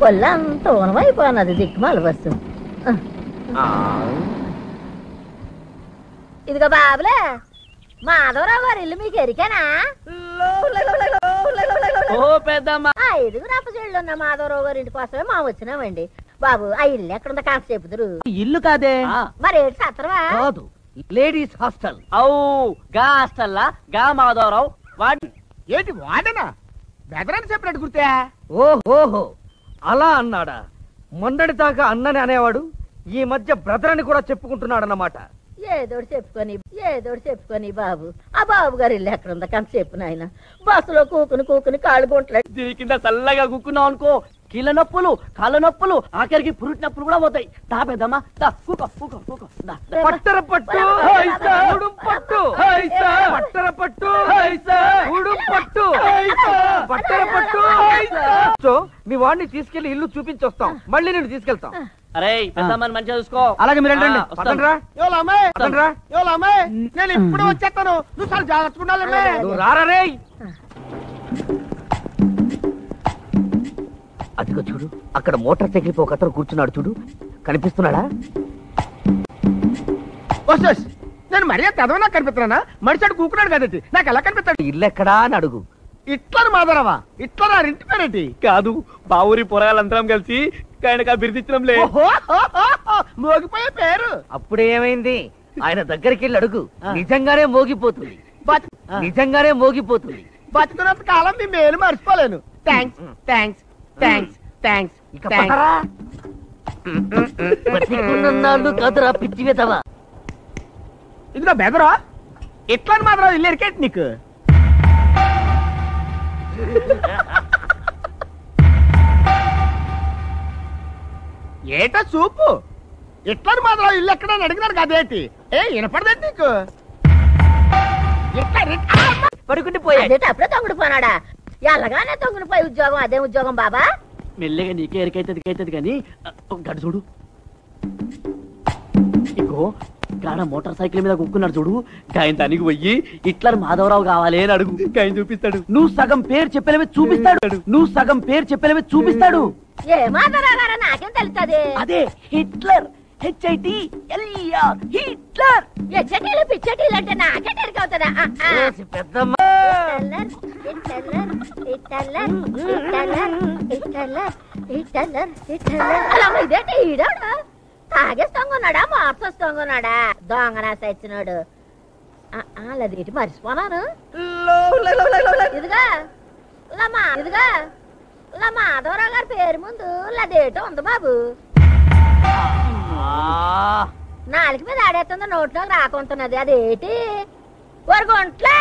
పొల్లంత ఊనమైపోయినది దిక్కుమాల బస్సు. ఇదిగో బాబులే, మాధవరావు గారి ఇల్లు మీకు ఎరికేనా? ఐదుగురు అప్పచెళ్ళు ఉన్న మాధవరావు గారి ఇంటి కోసమే మా వచ్చినామండి. బాబు ఆ ఇల్లు ఎక్కడుందో కాస్త చెప్పుదురు. ఇల్లు కాదే, మరి ఏంటి సత్రవా? కాదు, లేడీస్ హాస్టల్. గా హాస్టల్లా గా మాధవరావు వాడి ఏంటి వాడనా? బెదరని చెప్పినట్టు గుర్తే. ఓహోహో, అలా అన్నాడా? మొన్నటి దాకా అన్నని అనేవాడు, ఈ మధ్య బ్రదర్ అని కూడా చెప్పుకుంటున్నాడన్నమాట. ఏదోటి చెప్పుకొని బాబు. ఆ బాబు గారి ఇల్లు ఎక్కడుందో కంత చెప్పు నాయన. బస్సులో కూకుని కాళ్ళు గుంటలేదు. దీని కింద చల్లగా కుక్కున్నావు అనుకో, కీళ్ళ నొప్పులు, కాళ్ళ నొప్పులు, ఆఖరికి పురుటి నొప్పులు కూడా పోతాయి. దా పెద్దమ్మా, పట్టర పట్టు పట్టు పట్టర పట్టు పట్టర పట్టు. సో మీ వాడిని తీసుకెళ్లి ఇల్లు చూపించొస్తాం, మళ్ళీ నేను తీసుకెళ్తాం. అరే పెద్దమ్మని మంచిగా చూసుకో. అలాగే మీరు వెళ్ళండి. నేను ఇప్పుడు వచ్చేస్తాను, నువ్వు చాలా జాగ్రత్తగా రారే. అదిగో చూడు, అక్కడ మోటార్ సైకిల్ పై ఒక అతను కూర్చున్నాడు చూడు, కనిపిస్తున్నాడా? నేను మరీ చదవనా కనిపిస్తున్నానా? మనిషి కూకున్నాడు కదండి, నాకు ఎలా కనిపిస్తాడు? ఇల్లు ఎక్కడా అని అడుగు. ఇట్లా మాధవరావా? ఇట్లా నా ఇంటి పేరేంటి? కాదు, బావూరి పొరగాలంతరం కలిసి ఆయనకు బిరుదిచ్చడంలే. మోగిపోయే పేరు. అప్పుడే ఏమైంది? ఆయన దగ్గరికి వెళ్ళి అడుగు, నిజంగానే మోగిపోతుంది. నిజంగానే మోగిపోతుంది. బతుకున్నంత కాలం మీ మేలు మర్చిపోలేను. Thanks thanks thanks thanks. బతికున్నాళ్ళు కాదురా పిచ్చి వెదవా. ఇదిగో బెదరా, ఎట్లా మాత్రం ఇల్లు ఎరికేంటి నీకు? ఏటా చూపు, ఎట్లా మాత్రం ఇల్లు ఎక్కడని అడిగినారు కదేంటి? వినపడదేంటి నీకు? పడుకుంటే పోయాడు అప్పుడే తొంగుడు పోనాడా? ఎలాగానే తొంగుడు పోయి ఉద్యోగం అదే ఉద్యోగం బాబా. మెల్లగా నీకే ఎరికైతుంది కానీ గడు చూడు, ఇగో గాడ మోటార్ సైకిల్ మీద కుక్కున్నాడు చూడు, గాయన దానికి పోయి ఇట్లా మాధవరావు కావాలి అని అడుగు, గాయన చూపిస్తాడు. నువ్వు సగం పేరు చెప్పలేమే చూపిస్తాడు. ఏ మాధవరావు గారా? నాకేం తెలుస్తుంది? అదే హిట్లర్, HITLER, హిట్లర్. హెచ్ఐటీలు పిచ్చటీలు అంటే నాకే తెరికవుతుందా? ఇదేంటి ఈడాడు? తాగేస్తాంగున్నాడా, మార్చేస్తాంగున్నాడా? దొంగనా సచ్చినాడు. అదేంటి మర్చిపోనాను. ఇదిగా మాధవరావు గారి పేరు ముందు లదేటో ఉంది బాబు. నాలుగు మీద ఆడేస్తుంది, నోట్లోకి రాకుంటున్నది. అదేటి వరగొంట్లే